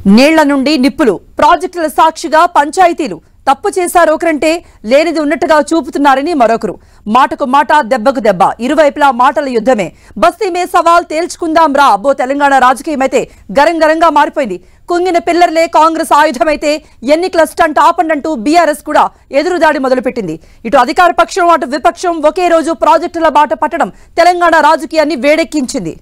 నీళ్ల నుండి నిప్పులు ప్రాజెక్టుల సాక్షిగా పంచాయతీలు తప్పు చేశారు ఒకరంటే లేనిది ఉన్నట్టుగా చూపుతున్నారని మరొకరు మాటకు మాట దెబ్బకు దెబ్బ ఇరువైపులా మాటల యుద్ధమే బస్తీ మే సవాల్ తేల్చుకుందాం రా అబ్బో తెలంగాణ రాజకీయమైతే గరంగరంగా మారిపోయింది కుంగిన పిల్లర్లే కాంగ్రెస్ ఆయుధమైతే ఎన్నికల స్టంట్ ఆపండంటూ బీఆర్ఎస్ కూడా ఎదురుదాడి మొదలుపెట్టింది ఇటు అధికార పక్షం అటు విపక్షం ఒకే రోజు ప్రాజెక్టుల బాట పట్టడం తెలంగాణ రాజకీయాన్ని వేడెక్కించింది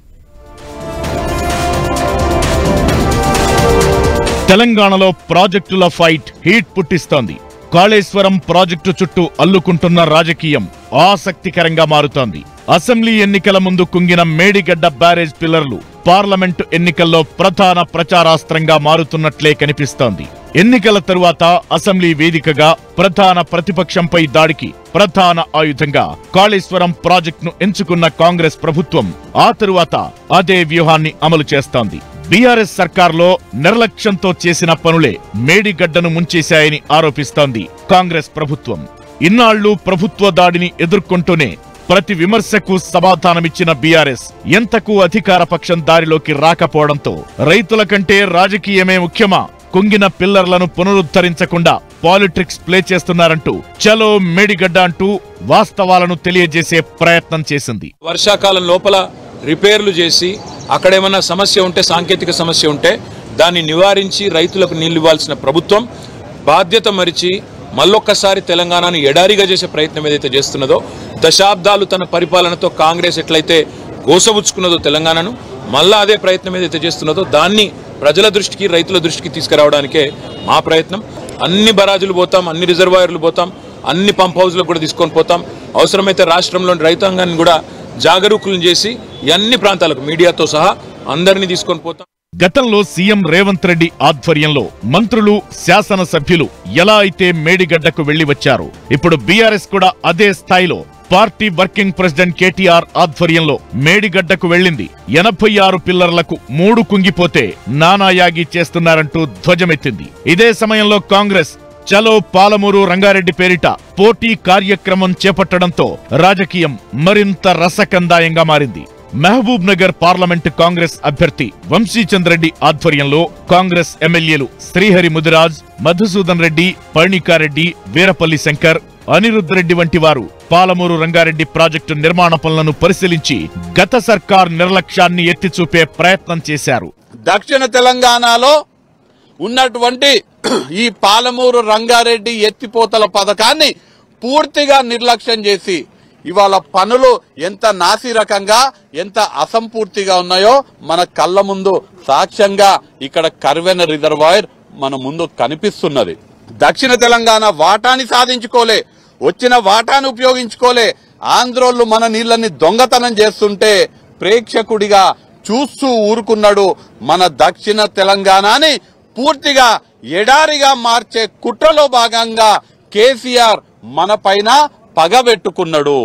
తెలంగాణలో ప్రాజెక్టుల ఫైట్ హీట్ పుట్టిస్తోంది. కాళేశ్వరం ప్రాజెక్టు చుట్టూ అల్లుకుంటున్న రాజకీయం ఆసక్తికరంగా మారుతోంది. అసెంబ్లీ ఎన్నికల ముందు కుంగిన మేడిగడ్డ బ్యారేజ్ పిల్లర్లు పార్లమెంటు ఎన్నికల్లో ప్రధాన ప్రచారాస్త్రంగా మారుతున్నట్లే కనిపిస్తోంది. ఎన్నికల తరువాత అసెంబ్లీ వేదికగా ప్రధాన ప్రతిపక్షంపై దాడికి ప్రధాన ఆయుధంగా కాళేశ్వరం ప్రాజెక్టును ఎంచుకున్న కాంగ్రెస్ ప్రభుత్వం ఆ తరువాత అదే వ్యూహాన్ని అమలు చేస్తోంది. బీఆర్ఎస్ సర్కార్లో నిర్లక్ష్యంతో చేసిన పనులే మేడిగడ్డను ముంచేశాయని ఆరోపిస్తోంది కాంగ్రెస్ ప్రభుత్వం. ఇన్నాళ్లు ప్రభుత్వ దాడిని ఎదుర్కొంటూనే ప్రతి విమర్శకు సమాధానమిచ్చిన బీఆర్ఎస్ ఎంతకు అధికార పక్షం దారిలోకి రాకపోవడంతో రైతుల కంటే రాజకీయమే ముఖ్యమా, కుంగిన పిల్లర్లను పునరుద్ధరించకుండా పాలిటిక్స్ ప్లే చేస్తున్నారంటూ చలో మేడిగడ్డ అంటూ వాస్తవాలను తెలియజేసే ప్రయత్నం చేసింది. వర్షాకాలం లోపల రిపేర్లు చేసి అక్కడేమన్నా సమస్య ఉంటే సాంకేతిక సమస్య ఉంటే దాన్ని నివారించి రైతులకు నీళ్లు ఇవ్వాల్సిన ప్రభుత్వం బాధ్యత మరిచి మళ్ళొక్కసారి తెలంగాణను ఎడారిగా చేసే ప్రయత్నం ఏదైతే చేస్తున్నదో, దశాబ్దాలు తన పరిపాలనతో కాంగ్రెస్ ఎట్లయితే గోసబుచ్చుకున్నదో తెలంగాణను మళ్ళా అదే ప్రయత్నం ఏదైతే చేస్తున్నదో దాన్ని ప్రజల దృష్టికి రైతుల దృష్టికి తీసుకురావడానికే మా ప్రయత్నం. అన్ని బరాజులు పోతాం, అన్ని రిజర్వాయర్లు పోతాం, అన్ని పంప్ హౌస్లకు కూడా తీసుకొని పోతాం. అవసరమైతే రాష్ట్రంలోని రైతాంగాన్ని కూడా జాగరూకులను చేసి అన్ని ప్రాంతాలకు మీడియాతో సహా అందరినీ తీసుకొని పోతాం. గతంలో సీఎం రేవంత్ రెడ్డి ఆధ్వర్యంలో మంత్రులు శాసనసభ్యులు ఎలా అయితే మేడిగడ్డకు వెళ్లి వచ్చారో ఇప్పుడు బీఆర్ఎస్ కూడా అదే స్థాయిలో పార్టీ వర్కింగ్ ప్రెసిడెంట్ కేటీఆర్ ఆధ్వర్యంలో మేడిగడ్డకు వెళ్లింది. 86 పిల్లర్లకు 3 కుంగిపోతే నానాయాగి చేస్తున్నారంటూ ధ్వజమెత్తింది. ఇదే సమయంలో కాంగ్రెస్ చలో పాలమూరు రంగారెడ్డి పేరిట పోటీ కార్యక్రమం చేపట్టడంతో రాజకీయం మరింత రసకందాయంగా మారింది. మహబూబ్ నగర్ పార్లమెంటు కాంగ్రెస్ అభ్యర్థి వంశీచంద్రెడ్డి ఆధ్వర్యంలో కాంగ్రెస్ ఎమ్మెల్యేలు శ్రీహరి ముదిరాజ్, మధుసూదన్ రెడ్డి, పళనికారెడ్డి, వీరపల్లి శంకర్, అనిరుద్ రెడ్డి వంటి వారు పాలమూరు రంగారెడ్డి ప్రాజెక్టు నిర్మాణ పనులను పరిశీలించి గత సర్కార్ నిర్లక్ష్యాన్ని ఎత్తిచూపే ప్రయత్నం చేశారు. దక్షిణ తెలంగాణలో ఉన్నటువంటి ఈ పాలమూరు రంగారెడ్డి ఎత్తిపోతల పథకాన్ని పూర్తిగా నిర్లక్ష్యం చేసి ఇవాళ పనులు ఎంత నాసిరకంగా ఎంత అసంపూర్తిగా ఉన్నాయో మన కళ్ళ ముందు సాక్ష్యంగా ఇక్కడ కర్వెన రిజర్వాయర్ మన ముందు కనిపిస్తున్నది. దక్షిణ తెలంగాణ వాటాని సాధించుకోలే, వచ్చిన వాటాను ఉపయోగించుకోలే, ఆంధ్రోళ్లు మన నీళ్లని దొంగతనం చేస్తుంటే ప్రేక్షకుడిగా చూస్తూ ఊరుకున్నాడు. మన దక్షిణ తెలంగాణని పూర్తిగా ఎడారిగా మార్చే కుట్రలో భాగంగా కేసీఆర్ మన పైన పగబెట్టుకున్నాడు.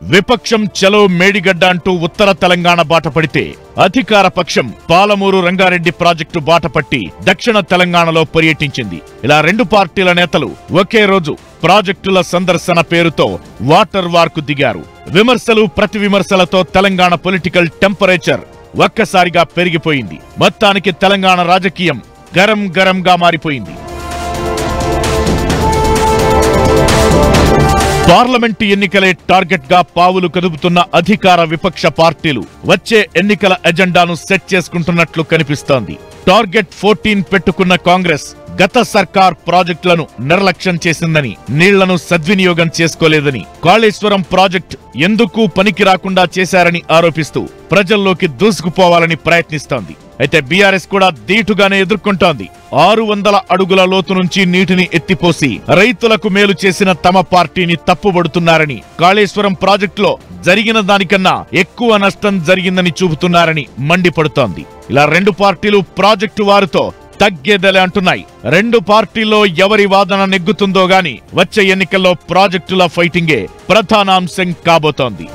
విపక్షం చలో మేడిగడ్డ అంటూ ఉత్తర తెలంగాణ బాట పడితే అధికార పక్షం పాలమూరు రంగారెడ్డి ప్రాజెక్టు బాట పట్టి దక్షిణ తెలంగాణలో పర్యటించింది. ఇలా రెండు పార్టీల నేతలు ఒకే రోజు ప్రాజెక్టుల సందర్శన పేరుతో వాటర్ వార్కు దిగారు. విమర్శలు ప్రతి విమర్శలతో తెలంగాణ పొలిటికల్ టెంపరేచర్ ఒక్కసారిగా పెరిగిపోయింది. మొత్తానికి తెలంగాణ రాజకీయం గరం గరంగా మారిపోయింది. పార్లమెంటు ఎన్నికలే టార్గెట్ గా పావులు కదుపుతున్న అధికార విపక్ష పార్టీలు వచ్చే ఎన్నికల ఎజెండాను సెట్ చేసుకుంటున్నట్లు కనిపిస్తోంది. టార్గెట్ 14 పెట్టుకున్న కాంగ్రెస్ గత సర్కార్ ప్రాజెక్టులను నిర్లక్ష్యం చేసిందని, నీళ్లను సద్వినియోగం చేసుకోలేదని, కాళేశ్వరం ప్రాజెక్టు ఎందుకు పనికి రాకుండా చేశారని ఆరోపిస్తూ ప్రజల్లోకి దూసుకుపోవాలని ప్రయత్నిస్తోంది. అయితే బీఆర్ఎస్ కూడా ధీటుగానే ఎదుర్కొంటోంది. 600 అడుగుల లోతు నుంచి నీటిని ఎత్తిపోసి రైతులకు మేలు చేసిన తమ పార్టీని తప్పుబడుతున్నారని, కాళేశ్వరం ప్రాజెక్టులో జరిగిన దానికన్నా ఎక్కువ నష్టం జరిగిందని చూపుతున్నారని మండిపడుతోంది. ఇలా రెండు పార్టీలు ప్రాజెక్టు వారితో తగ్గేదలే అంటున్నాయి. రెండు పార్టీల్లో ఎవరి వాదన నెగ్గుతుందో గాని వచ్చే ఎన్నికల్లో ప్రాజెక్టుల ఫైటింగే ప్రధానాంశం కాబోతోంది.